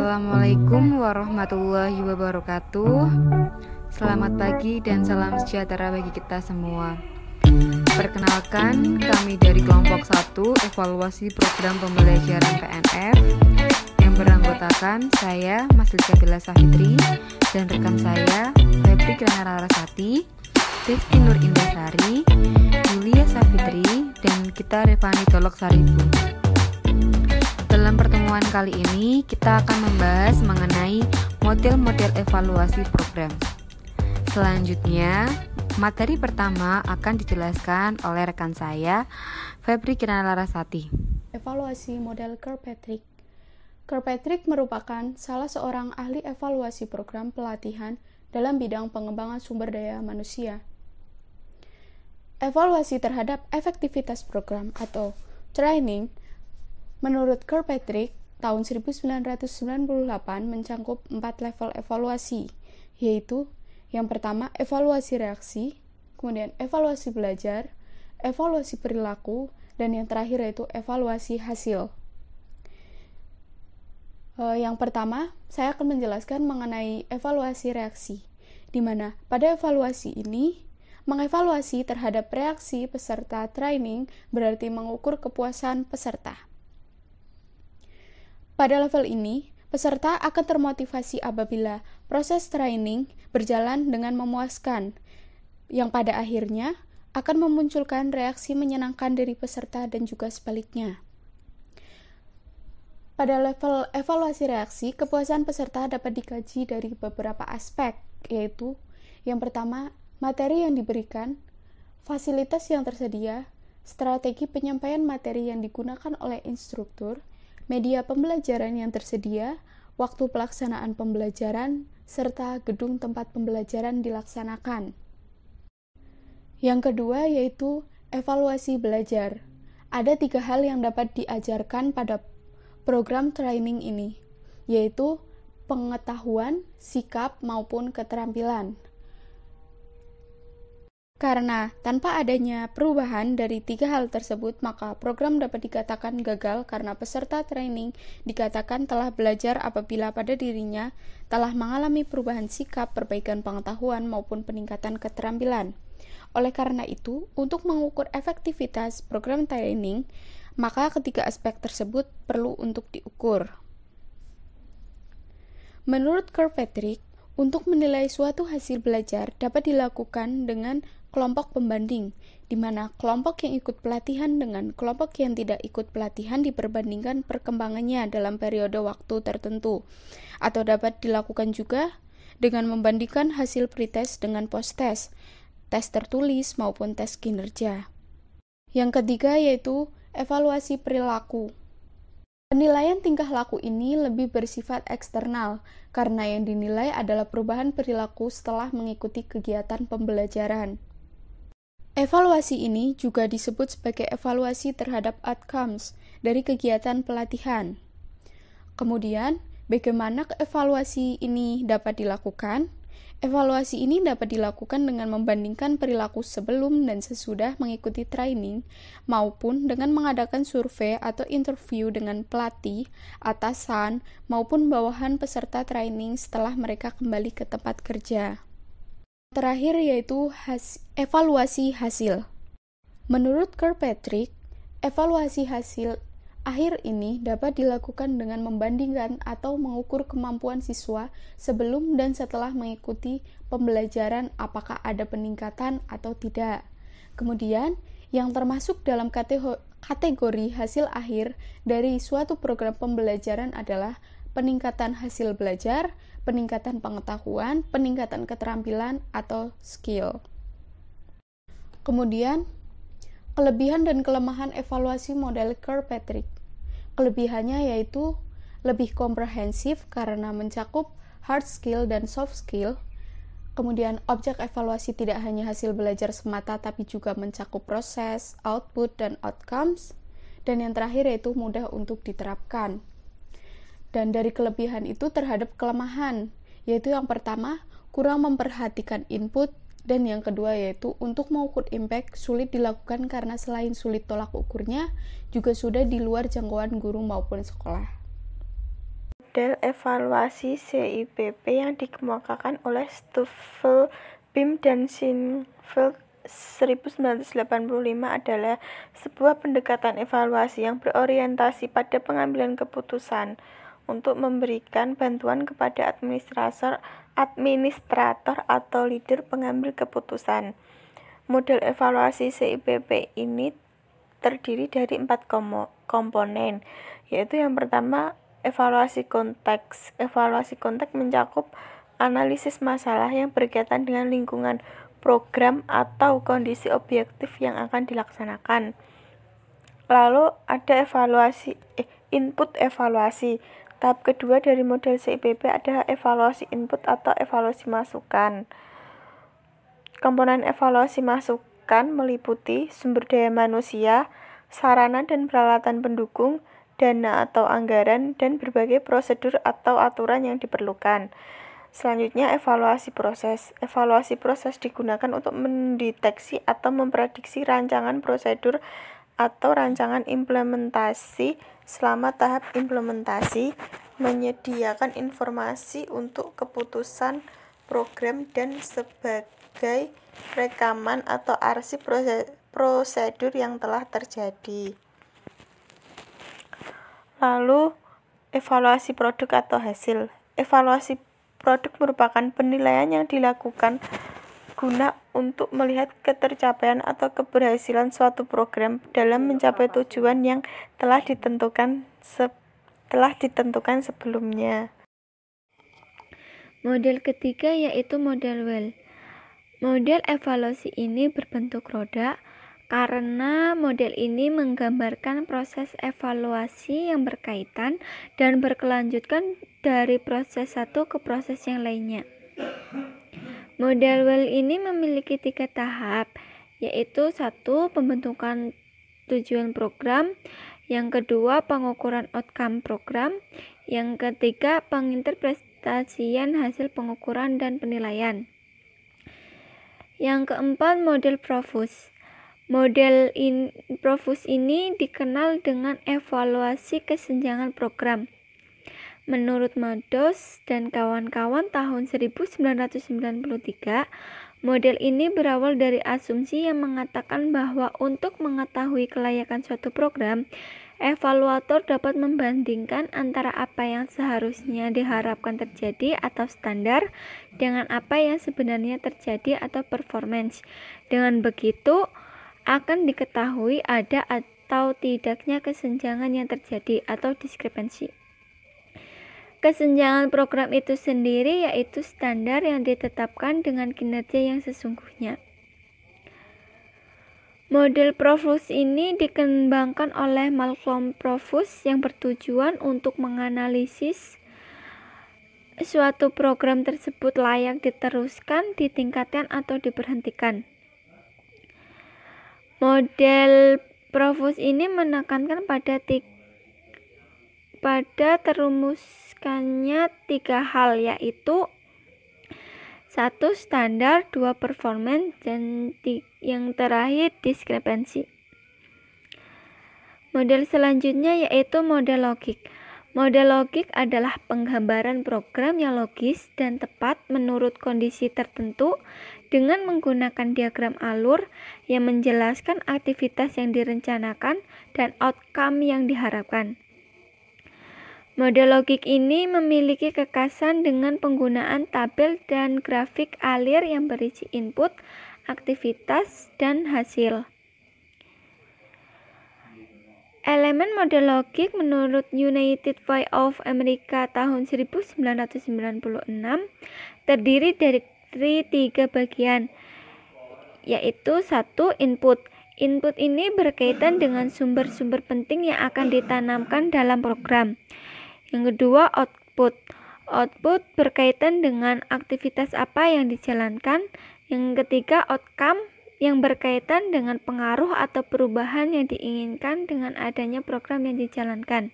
Assalamualaikum warahmatullahi wabarakatuh. Selamat pagi dan salam sejahtera bagi kita semua. Perkenalkan, kami dari kelompok 1 evaluasi program pembelajaran PNF yang beranggotakan saya, Mas Lika Safitri, dan rekan saya, Febri Kirana Larasati, Rizky Nur Indasari, Yulia Safitri, dan kita Revani Dolok Saribu. Dalam pertemuan kali ini, kita akan membahas mengenai model-model evaluasi program. Selanjutnya, materi pertama akan dijelaskan oleh rekan saya, Febri Kirana Larasati. Evaluasi model Kirkpatrick. Kirkpatrick merupakan salah seorang ahli evaluasi program pelatihan dalam bidang pengembangan sumber daya manusia. Evaluasi terhadap efektivitas program atau training menurut Kirkpatrick, tahun 1998 mencangkup 4 level evaluasi, yaitu yang pertama evaluasi reaksi, kemudian evaluasi belajar, evaluasi perilaku, dan yang terakhir yaitu evaluasi hasil. Yang pertama, saya akan menjelaskan mengenai evaluasi reaksi, di mana pada evaluasi ini, mengevaluasi terhadap reaksi peserta training berarti mengukur kepuasan peserta. Pada level ini, peserta akan termotivasi apabila proses training berjalan dengan memuaskan, yang pada akhirnya akan memunculkan reaksi menyenangkan dari peserta dan juga sebaliknya. Pada level evaluasi reaksi, kepuasan peserta dapat dikaji dari beberapa aspek, yaitu yang pertama, materi yang diberikan, fasilitas yang tersedia, strategi penyampaian materi yang digunakan oleh instruktur, media pembelajaran yang tersedia, waktu pelaksanaan pembelajaran, serta gedung tempat pembelajaran dilaksanakan. Yang kedua yaitu evaluasi belajar. Ada 3 hal yang dapat diajarkan pada program training ini, yaitu pengetahuan, sikap, maupun keterampilan. Karena tanpa adanya perubahan dari 3 hal tersebut, maka program dapat dikatakan gagal karena peserta training dikatakan telah belajar apabila pada dirinya telah mengalami perubahan sikap, perbaikan pengetahuan, maupun peningkatan keterampilan. Oleh karena itu, untuk mengukur efektivitas program training, maka ketiga aspek tersebut perlu untuk diukur. Menurut Kirkpatrick, untuk menilai suatu hasil belajar dapat dilakukan dengan kelompok pembanding, di mana kelompok yang ikut pelatihan dengan kelompok yang tidak ikut pelatihan diperbandingkan perkembangannya dalam periode waktu tertentu, atau dapat dilakukan juga dengan membandingkan hasil pretest dengan post-test, tes tertulis maupun tes kinerja. Yang ketiga yaitu evaluasi perilaku. Penilaian tingkah laku ini lebih bersifat eksternal, karena yang dinilai adalah perubahan perilaku setelah mengikuti kegiatan pembelajaran. Evaluasi ini juga disebut sebagai evaluasi terhadap outcomes dari kegiatan pelatihan. Kemudian, bagaimana evaluasi ini dapat dilakukan? Evaluasi ini dapat dilakukan dengan membandingkan perilaku sebelum dan sesudah mengikuti training, maupun dengan mengadakan survei atau interview dengan pelatih, atasan, maupun bawahan peserta training setelah mereka kembali ke tempat kerja. Terakhir yaitu evaluasi hasil. Menurut Kirkpatrick, evaluasi hasil akhir ini dapat dilakukan dengan membandingkan atau mengukur kemampuan siswa sebelum dan setelah mengikuti pembelajaran apakah ada peningkatan atau tidak. Kemudian, yang termasuk dalam kategori hasil akhir dari suatu program pembelajaran adalah peningkatan hasil belajar, peningkatan pengetahuan, peningkatan keterampilan, atau skill. Kemudian, kelebihan dan kelemahan evaluasi model Kirkpatrick. Kelebihannya yaitu lebih komprehensif karena mencakup hard skill dan soft skill. Kemudian, objek evaluasi tidak hanya hasil belajar semata tapi juga mencakup proses, output, dan outcomes. Dan yang terakhir yaitu mudah untuk diterapkan. Dan dari kelebihan itu terhadap kelemahan, yaitu yang pertama, kurang memperhatikan input, dan yang kedua yaitu untuk mengukur impact sulit dilakukan karena selain sulit tolak ukurnya, juga sudah di luar jangkauan guru maupun sekolah. model evaluasi CIPP yang dikemukakan oleh Stoffel, Bim, dan Sinveld 1985 adalah sebuah pendekatan evaluasi yang berorientasi pada pengambilan keputusan untuk memberikan bantuan kepada administrator atau leader pengambil keputusan. Model evaluasi CIPP ini terdiri dari 4 komponen, yaitu yang pertama, evaluasi konteks. Evaluasi konteks mencakup analisis masalah yang berkaitan dengan lingkungan program atau kondisi objektif yang akan dilaksanakan. Lalu ada input evaluasi. Tahap kedua dari model CIPP adalah evaluasi input atau evaluasi masukan. Komponen evaluasi masukan meliputi sumber daya manusia, sarana dan peralatan pendukung, dana atau anggaran, dan berbagai prosedur atau aturan yang diperlukan. Selanjutnya, evaluasi proses. Evaluasi proses digunakan untuk mendeteksi atau memprediksi rancangan prosedur atau rancangan implementasi selama tahap implementasi, menyediakan informasi untuk keputusan program dan sebagai rekaman atau arsip prosedur yang telah terjadi. Lalu, evaluasi produk atau hasil. Evaluasi produk merupakan penilaian yang dilakukan guna untuk melihat ketercapaian atau keberhasilan suatu program dalam mencapai tujuan yang telah ditentukan sebelumnya. Model ketiga yaitu model Well. Model evaluasi ini berbentuk roda karena model ini menggambarkan proses evaluasi yang berkaitan dan berkelanjutan dari proses satu ke proses yang lainnya. Model Well ini memiliki 3 tahap, yaitu 1. Pembentukan tujuan program, yang kedua pengukuran outcome program, yang ketiga penginterpretasian hasil pengukuran dan penilaian. Yang keempat, model Profus. Model Profus ini dikenal dengan evaluasi kesenjangan program. Menurut Meadows dan kawan-kawan tahun 1993, model ini berawal dari asumsi yang mengatakan bahwa untuk mengetahui kelayakan suatu program, evaluator dapat membandingkan antara apa yang seharusnya diharapkan terjadi atau standar dengan apa yang sebenarnya terjadi atau performance. Dengan begitu, akan diketahui ada atau tidaknya kesenjangan yang terjadi atau diskrepansi. Kesenjangan program itu sendiri yaitu standar yang ditetapkan dengan kinerja yang sesungguhnya. Model Profus ini dikembangkan oleh Malcolm Profus yang bertujuan untuk menganalisis suatu program tersebut layak diteruskan, ditingkatkan, atau diberhentikan. Model Profus ini menekankan pada terumuskannya 3 hal, yaitu 1. Standar, 2. Performance, dan yang terakhir diskrepansi. Model selanjutnya yaitu model logik. Model logik adalah penggambaran program yang logis dan tepat menurut kondisi tertentu dengan menggunakan diagram alur yang menjelaskan aktivitas yang direncanakan dan outcome yang diharapkan. Model logik ini memiliki kekhasan dengan penggunaan tabel dan grafik alir yang berisi input, aktivitas, dan hasil. Elemen model logik menurut United Way of America tahun 1996 terdiri dari 3 bagian, yaitu 1. Input. Input ini berkaitan dengan sumber-sumber penting yang akan ditanamkan dalam program. Yang kedua, output. Output berkaitan dengan aktivitas apa yang dijalankan. Yang ketiga, outcome yang berkaitan dengan pengaruh atau perubahan yang diinginkan dengan adanya program yang dijalankan.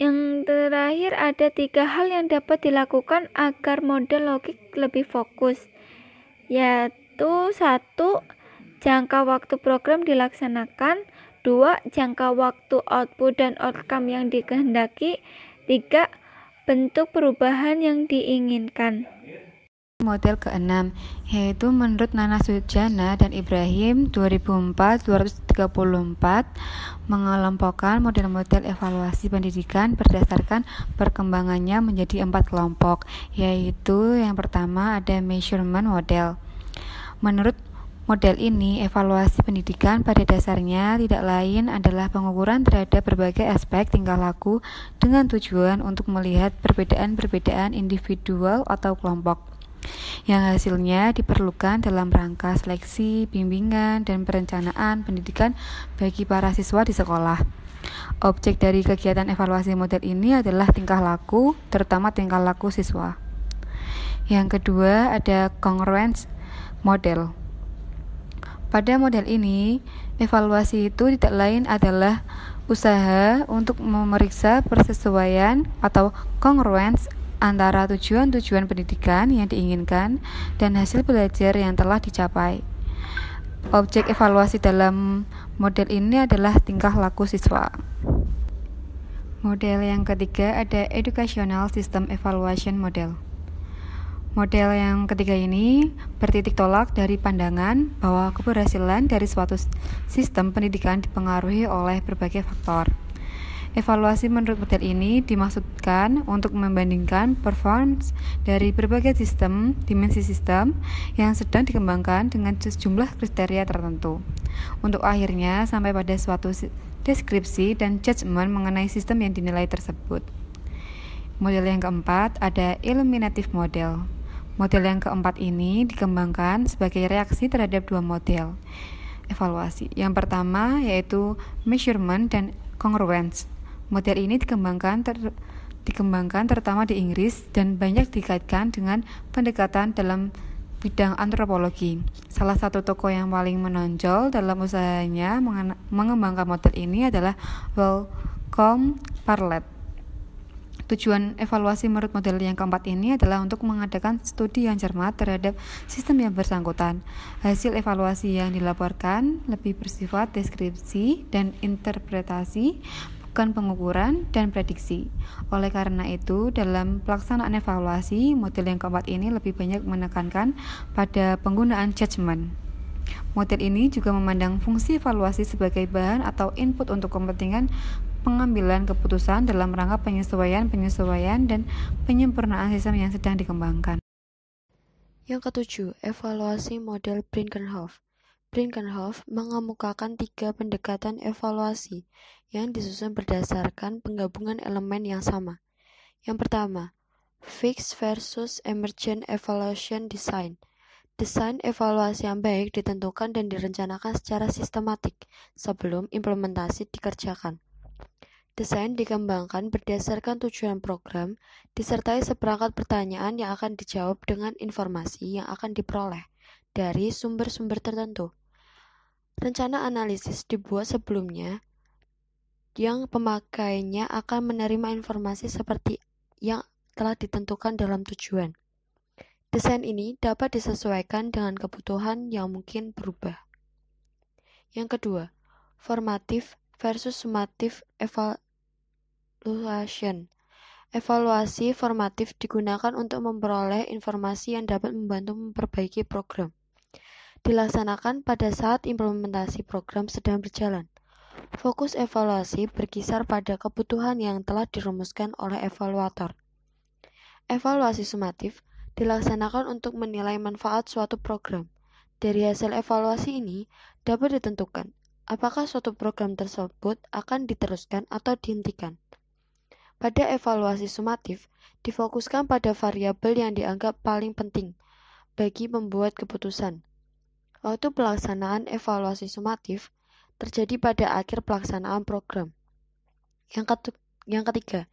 Yang terakhir, ada 3 hal yang dapat dilakukan agar model logik lebih fokus, yaitu 1. Jangka waktu program dilaksanakan, 2. Jangka waktu output dan outcome yang dikehendaki. 3. Bentuk perubahan yang diinginkan. Model ke-6, yaitu menurut Nana Sujana dan Ibrahim 2004-234 mengelompokkan model-model evaluasi pendidikan berdasarkan perkembangannya menjadi 4 kelompok, yaitu yang pertama ada measurement model. Menurut model ini, evaluasi pendidikan pada dasarnya tidak lain adalah pengukuran terhadap berbagai aspek tingkah laku dengan tujuan untuk melihat perbedaan-perbedaan individual atau kelompok, yang hasilnya diperlukan dalam rangka seleksi, bimbingan, dan perencanaan pendidikan bagi para siswa di sekolah. Objek dari kegiatan evaluasi model ini adalah tingkah laku, terutama tingkah laku siswa. Yang kedua ada congruence model. Pada model ini, evaluasi itu tidak lain adalah usaha untuk memeriksa persesuaian atau congruence antara tujuan-tujuan pendidikan yang diinginkan dan hasil belajar yang telah dicapai. Objek evaluasi dalam model ini adalah tingkah laku siswa. Model yang ketiga ada Educational System Evaluation Model. Model yang ketiga ini bertitik tolak dari pandangan bahwa keberhasilan dari suatu sistem pendidikan dipengaruhi oleh berbagai faktor. Evaluasi menurut model ini dimaksudkan untuk membandingkan performance dari berbagai sistem, dimensi sistem yang sedang dikembangkan dengan sejumlah kriteria tertentu, untuk akhirnya sampai pada suatu deskripsi dan judgement mengenai sistem yang dinilai tersebut. Model yang keempat ada Illuminative Model. Model yang keempat ini dikembangkan sebagai reaksi terhadap dua model evaluasi. Yang pertama yaitu measurement dan congruence. Model ini dikembangkan terutama di Inggris dan banyak dikaitkan dengan pendekatan dalam bidang antropologi. Salah satu tokoh yang paling menonjol dalam usahanya mengembangkan model ini adalah Malcolm Parlett. Tujuan evaluasi menurut model yang keempat ini adalah untuk mengadakan studi yang cermat terhadap sistem yang bersangkutan. Hasil evaluasi yang dilaporkan lebih bersifat deskripsi dan interpretasi, bukan pengukuran dan prediksi. Oleh karena itu, dalam pelaksanaan evaluasi, model yang keempat ini lebih banyak menekankan pada penggunaan judgement. Model ini juga memandang fungsi evaluasi sebagai bahan atau input untuk kepentingan pengambilan keputusan dalam rangka penyesuaian dan penyempurnaan sistem yang sedang dikembangkan. Yang ketujuh, evaluasi model Brinkerhoff. Brinkerhoff mengemukakan 3 pendekatan evaluasi yang disusun berdasarkan penggabungan elemen yang sama. Yang pertama, Fixed versus Emergent Evaluation Design. Desain evaluasi yang baik ditentukan dan direncanakan secara sistematik sebelum implementasi dikerjakan. Desain dikembangkan berdasarkan tujuan program, disertai seperangkat pertanyaan yang akan dijawab dengan informasi yang akan diperoleh dari sumber-sumber tertentu. Rencana analisis dibuat sebelumnya yang pemakainya akan menerima informasi seperti yang telah ditentukan dalam tujuan. Desain ini dapat disesuaikan dengan kebutuhan yang mungkin berubah. Yang kedua, formative versus summative evaluation. Evaluasi formatif digunakan untuk memperoleh informasi yang dapat membantu memperbaiki program. Dilaksanakan pada saat implementasi program sedang berjalan. Fokus evaluasi berkisar pada kebutuhan yang telah dirumuskan oleh evaluator. Evaluasi sumatif dilaksanakan untuk menilai manfaat suatu program. Dari hasil evaluasi ini dapat ditentukan apakah suatu program tersebut akan diteruskan atau dihentikan. Pada evaluasi sumatif, difokuskan pada variabel yang dianggap paling penting bagi pembuat keputusan. Waktu pelaksanaan evaluasi sumatif terjadi pada akhir pelaksanaan program. Yang ketiga,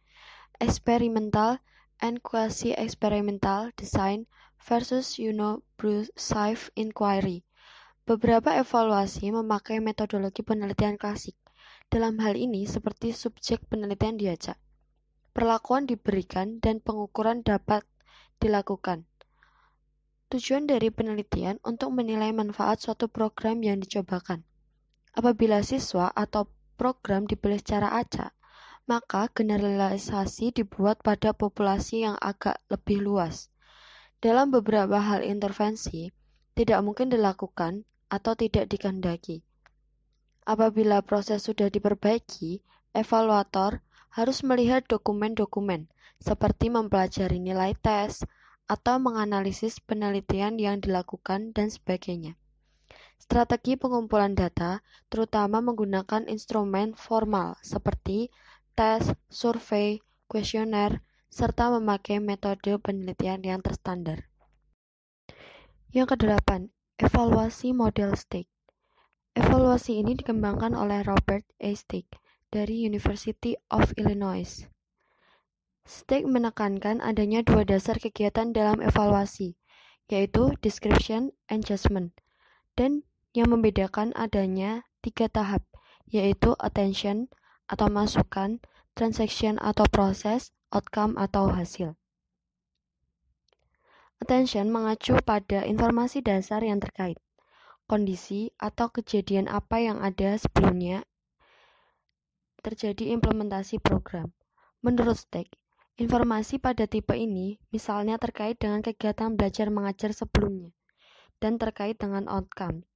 experimental and quasi-experimental design versus unobtrusive inquiry. Beberapa evaluasi memakai metodologi penelitian klasik. Dalam hal ini, seperti subjek penelitian diajak, perlakuan diberikan, dan pengukuran dapat dilakukan. Tujuan dari penelitian untuk menilai manfaat suatu program yang dicobakan. Apabila siswa atau program dipilih secara acak, maka generalisasi dibuat pada populasi yang agak lebih luas. Dalam beberapa hal intervensi, tidak mungkin dilakukan atau tidak dikehendaki. Apabila proses sudah diperbaiki, evaluator harus melihat dokumen-dokumen seperti mempelajari nilai tes atau menganalisis penelitian yang dilakukan dan sebagainya. Strategi pengumpulan data terutama menggunakan instrumen formal seperti tes, survei, kuesioner, serta memakai metode penelitian yang terstandar. Yang kedelapan, evaluasi model Stake. Evaluasi ini dikembangkan oleh Robert A. Stake dari University of Illinois. Stake menekankan adanya dua dasar kegiatan dalam evaluasi, yaitu description and judgment, dan yang membedakan adanya 3 tahap, yaitu attention atau masukan, transaction atau proses, outcome atau hasil. Attention mengacu pada informasi dasar yang terkait, kondisi atau kejadian apa yang ada sebelumnya terjadi implementasi program. Menurut Stake, informasi pada tipe ini misalnya terkait dengan kegiatan belajar mengajar sebelumnya dan terkait dengan outcome.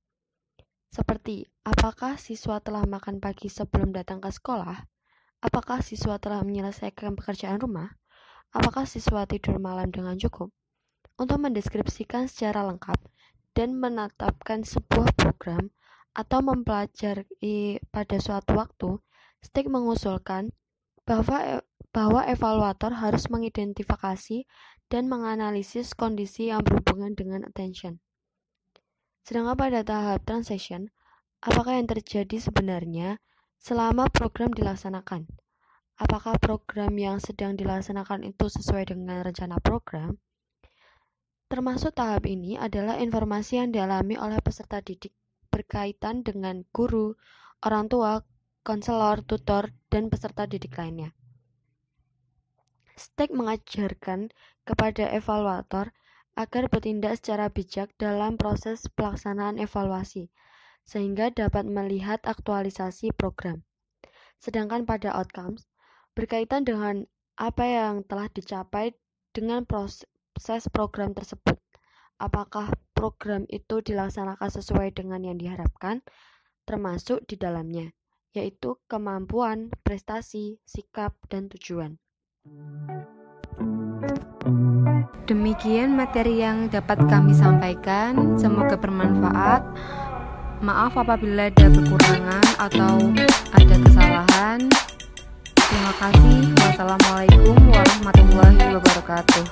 Seperti, apakah siswa telah makan pagi sebelum datang ke sekolah? Apakah siswa telah menyelesaikan pekerjaan rumah? Apakah siswa tidur malam dengan cukup? Untuk mendeskripsikan secara lengkap dan menetapkan sebuah program atau mempelajari pada suatu waktu, Stake mengusulkan bahwa evaluator harus mengidentifikasi dan menganalisis kondisi yang berhubungan dengan attention. Sedangkan pada tahap transaction, apakah yang terjadi sebenarnya selama program dilaksanakan? Apakah program yang sedang dilaksanakan itu sesuai dengan rencana program? Termasuk tahap ini adalah informasi yang dialami oleh peserta didik berkaitan dengan guru, orang tua, konselor, tutor, dan peserta didik lainnya. Stake mengajarkan kepada evaluator agar bertindak secara bijak dalam proses pelaksanaan evaluasi, sehingga dapat melihat aktualisasi program. Sedangkan pada outcomes, berkaitan dengan apa yang telah dicapai dengan proses program tersebut. Apakah program itu dilaksanakan sesuai dengan yang diharapkan, termasuk di dalamnya, yaitu kemampuan, prestasi, sikap, dan tujuan. Demikian materi yang dapat kami sampaikan, semoga bermanfaat. Maaf apabila ada kekurangan atau ada kesalahan. Terima kasih. Wassalamualaikum warahmatullahi wabarakatuh.